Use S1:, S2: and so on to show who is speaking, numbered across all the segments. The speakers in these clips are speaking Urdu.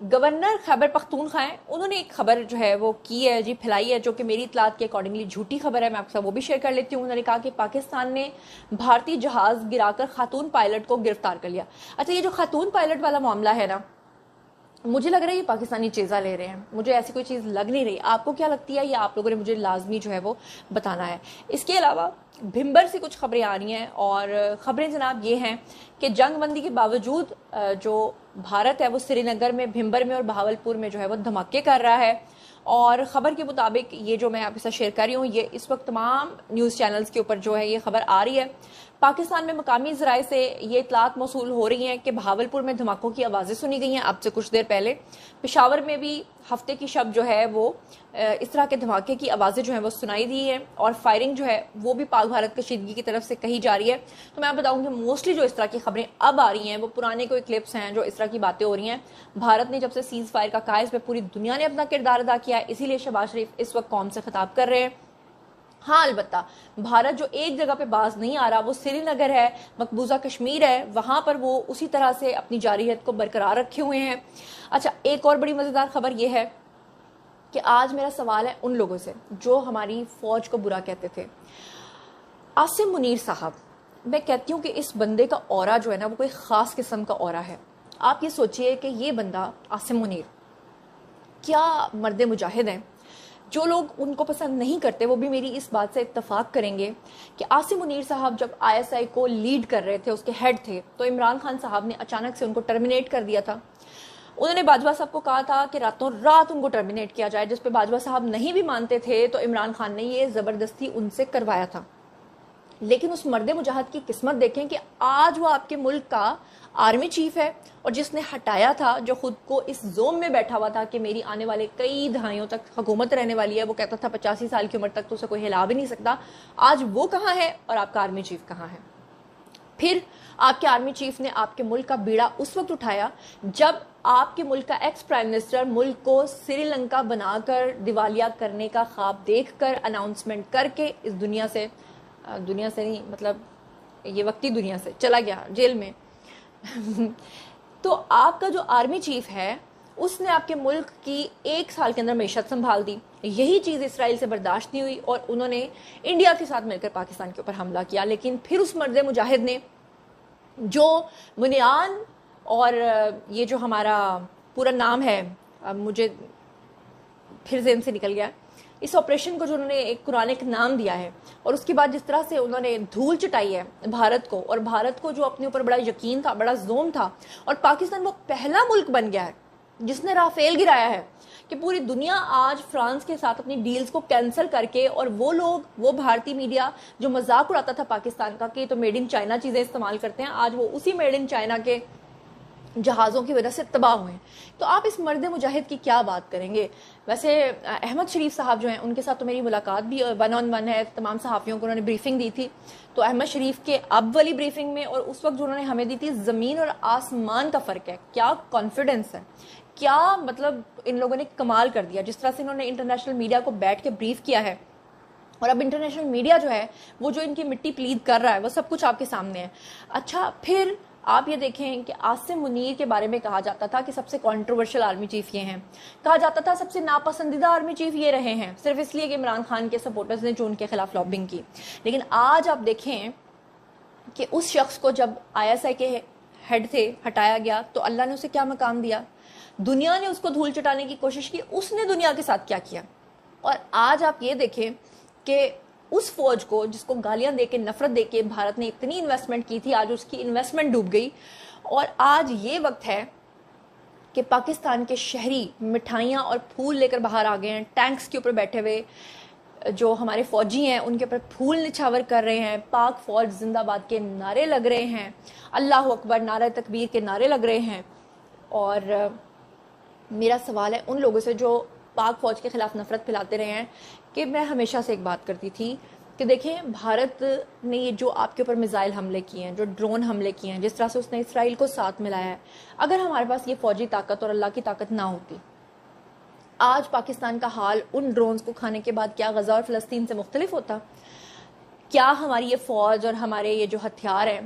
S1: گورنر خیبر پختونخوا ہیں، انہوں نے ایک خبر جو ہے وہ کی ہے جی، پھیلائی ہے، جو کہ میری اطلاعات کے اکارڈنگلی جھوٹی خبر ہے، میں آپ کے ساتھ وہ بھی شیئر کر لیتی ہوں۔ انہوں نے کہا کہ پاکستان نے بھارتی جہاز گرا کر خاتون پائلٹ کو گرفتار کر لیا۔ اچھا، یہ جو خاتون پائلٹ والا معاملہ ہے نا، مجھے لگ رہا ہے یہ پاکستانی چیزا لے رہے ہیں، مجھے ایسی کوئی چیز لگ نہیں رہی۔ آپ کو کیا لگتی ہے؟ یہ آپ لوگوں نے مجھے لازمی جو ہے وہ بتانا ہے۔ اس کے علاوہ بھمبر سے کچھ خبریں آ رہی ہیں، اور خبریں جناب یہ ہیں کہ جنگ بندی کے باوجود جو بھارت ہے وہ سری نگر میں، بھمبر میں اور بہاولپور میں جو ہے وہ دھماکے کر رہا ہے۔ اور خبر کے مطابق یہ جو میں آپ کے ساتھ شیئر کر رہی ہوں، یہ اس وقت تمام نیوز چینلز کے اوپر جو ہے یہ خبر آ رہی ہے۔ پاکستان میں مقامی ذرائع سے یہ اطلاعات موصول ہو رہی ہیں کہ بہاولپور میں دھماکوں کی آوازیں سنی گئی ہیں اب سے کچھ دیر پہلے۔ پشاور میں بھی ہفتے کی شب جو ہے وہ اس طرح کے دھماکے کی آوازیں جو ہیں وہ سنائی دی ہیں، اور فائرنگ جو ہے وہ بھی پاک بھارت کشیدگی کی طرف سے کہی جا رہی ہے۔ تو میں آپ بتاؤں کہ موسٹلی جو اس طرح کی خبریں اب آ رہی ہیں وہ پرانے کوئی کلپس ہیں جو اس طرح کی باتیں ہو رہی ہیں۔ بھارت نے جب سے سیز فائر کا کہا، اس پہ پوری دنیا نے اپنا کردار ادا کیا ہے، اسی لیے شہباز شریف اس وقت قوم سے خطاب کر رہے ہیں۔ ہاں، البتہ بھارت جو ایک جگہ پہ باز نہیں آ رہا، وہ سری نگر ہے، مقبوضہ کشمیر ہے، وہاں پر وہ اسی طرح سے اپنی جارحیت کو برقرار رکھے ہوئے ہیں۔ اچھا، ایک اور بڑی مزیدار خبر یہ ہے کہ آج میرا سوال ہے ان لوگوں سے جو ہماری فوج کو برا کہتے تھے۔ عاصم منیر صاحب، میں کہتی ہوں کہ اس بندے کا اورا جو ہے نا وہ کوئی خاص قسم کا اورا ہے۔ آپ یہ سوچئے کہ یہ بندہ عاصم منیر کیا مرد مجاہد ہیں۔ جو لوگ ان کو پسند نہیں کرتے وہ بھی میری اس بات سے اتفاق کریں گے کہ عاصم منیر صاحب جب ISI کو لیڈ کر رہے تھے، اس کے ہیڈ تھے، تو عمران خان صاحب نے اچانک سے ان کو ٹرمینیٹ کر دیا تھا۔ انہوں نے باجوہ صاحب کو کہا تھا کہ راتوں رات ان کو ٹرمینیٹ کیا جائے، جس پہ باجوہ صاحب نہیں بھی مانتے تھے، تو عمران خان نے یہ زبردستی ان سے کروایا تھا۔ لیکن اس مرد مجاہد کی قسمت دیکھیں کہ آج وہ آپ کے ملک کا آرمی چیف ہے، اور جس نے ہٹایا تھا، جو خود کو اس زوم میں بیٹھا ہوا تھا کہ میری آنے والے کئی دہائیوں تک حکومت رہنے والی ہے، وہ کہتا تھا 85 سال کی عمر تک تو اسے کوئی ہلا بھی نہیں سکتا، آج وہ کہاں ہے اور آپ کا آرمی چیف کہاں ہے؟ پھر آپ کے آرمی چیف نے آپ کے ملک کا بیڑا اس وقت اٹھایا جب آپ کے ملک کا ایکس پرائم منسٹر ملک کو سری لنکا بنا کر دیوالیہ کرنے کا خواب دیکھ کر اناؤنسمنٹ کر کے اس دنیا سے نہیں، مطلب یہ وقتی دنیا سے چلا گیا جیل میں۔ تو آپ کا جو آرمی چیف ہے اس نے آپ کے ملک کی 1 سال کے اندر معیشت سنبھال دی۔ یہی چیز اسرائیل سے برداشت نہیں ہوئی، اور انہوں نے انڈیا کے ساتھ مل کر پاکستان کے اوپر حملہ کیا۔ لیکن پھر اس مرد مجاہد نے جو بنیان، اور یہ جو ہمارا پورا نام ہے مجھے پھر ذہن سے نکل گیا، اس آپریشن کو جو انہوں نے ایک قرآن ایک نام دیا ہے، اور اس کے بعد جس طرح سے انہوں نے دھول چٹائی ہے بھارت کو، اور بھارت کو جو اپنے اوپر بڑا یقین تھا، بڑا زوم تھا، اور پاکستان وہ پہلا ملک بن گیا ہے جس نے رافیل گرایا ہے، کہ پوری دنیا آج فرانس کے ساتھ اپنی ڈیلز کو کینسل کر کے، اور وہ لوگ، وہ بھارتی میڈیا جو مذاق اڑاتا تھا پاکستان کا کہ تو میڈ ان چائنا چیزیں استعمال کرتے ہیں، آج وہ اسی میڈ ان چائنا کے جہازوں کی وجہ سے تباہ ہوئے ہیں۔ تو آپ اس مرد مجاہد کی کیا بات کریں گے؟ ویسے احمد شریف صاحب جو ہیں ان کے ساتھ تو میری ملاقات بھی 1 on 1 ہے، تمام صحافیوں کو انہوں نے بریفنگ دی تھی، تو احمد شریف کے اب والی بریفنگ میں اور اس وقت جو انہوں نے ہمیں دی تھی، زمین اور آسمان کا فرق ہے۔ کیا کانفیڈنس ہے، کیا مطلب ان لوگوں نے کمال کر دیا، جس طرح سے انہوں نے انٹرنیشنل میڈیا کو بیٹھ کے بریف کیا ہے، اور اب انٹرنیشنل میڈیا جو ہے وہ جو ان کی مٹی پلید کر رہا ہے وہ سب کچھ آپ کے سامنے ہے۔ اچھا، پھر آپ یہ دیکھیں کہ عاصم منیر کے بارے میں کہا جاتا تھا کہ سب سے کنٹروورشل آرمی چیف یہ ہیں، کہا جاتا تھا سب سے ناپسندیدہ آرمی چیف یہ رہے ہیں، صرف اس لیے کہ عمران خان کے سپورٹرز نے جو ان کے خلاف لابنگ کی۔ لیکن آج آپ دیکھیں کہ اس شخص کو جب ISI کے ہیڈ سے ہٹایا گیا تو اللہ نے اسے کیا مقام دیا، دنیا نے اس کو دھول چٹانے کی کوشش کی، اس نے دنیا کے ساتھ کیا کیا۔ اور آج آپ یہ دیکھیں کہ اس فوج کو جس کو گالیاں دے کے، نفرت دے کے بھارت نے اتنی انویسٹمنٹ کی تھی، آج اس کی انویسٹمنٹ ڈوب گئی، اور آج یہ وقت ہے کہ پاکستان کے شہری مٹھائیاں اور پھول لے کر باہر آ گئے ہیں، ٹینکس کے اوپر بیٹھے ہوئے جو ہمارے فوجی ہیں ان کے اوپر پھول نچھاور کر رہے ہیں، پاک فوج زندہ باد کے نعرے لگ رہے ہیں، اللہ اکبر، نعرہ تکبیر کے نعرے لگ رہے ہیں۔ اور میرا سوال ہے ان لوگوں سے جو پاک فوج کے خلاف نفرت پھیلاتے رہے ہیں، کہ میں ہمیشہ سے ایک بات کرتی تھی کہ دیکھیں بھارت نے یہ جو آپ کے اوپر میزائل حملے کیے ہیں، جو ڈرون حملے کیے ہیں، جس طرح سے اس نے اسرائیل کو ساتھ ملایا ہے، اگر ہمارے پاس یہ فوجی طاقت اور اللہ کی طاقت نہ ہوتی، آج پاکستان کا حال ان ڈرونز کو کھانے کے بعد کیا غزہ اور فلسطین سے مختلف ہوتا؟ کیا ہماری یہ فوج اور ہمارے یہ جو ہتھیار ہیں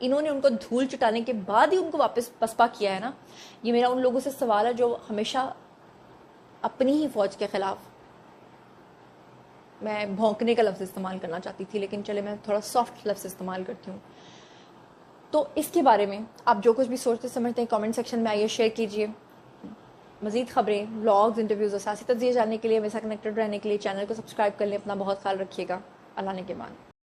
S1: انہوں نے ان کو دھول چٹانے کے بعد ہی ان کو واپس پسپا کیا ہے نا. یہ میرا ان لوگوں سے سوال ہے جو ہمیشہ اپنی ہی فوج کے خلاف، میں بھونکنے کا لفظ استعمال کرنا چاہتی تھی لیکن چلے میں تھوڑا سافٹ لفظ استعمال کرتی ہوں. تو اس کے بارے میں آپ جو کچھ بھی سوچتے سمجھتے ہیں کامنٹ سیکشن میں آئیے، شیئر کیجیے. مزید خبریں، بلاگز، انٹرویوز اور سیاسی تجزیے جاننے کے لیے، میرے ساتھ کنیکٹڈ رہنے کے لیے چینل کو سبسکرائب کر لیں. اپنا بہت خیال رکھیے گا. اللہ نے کے مان.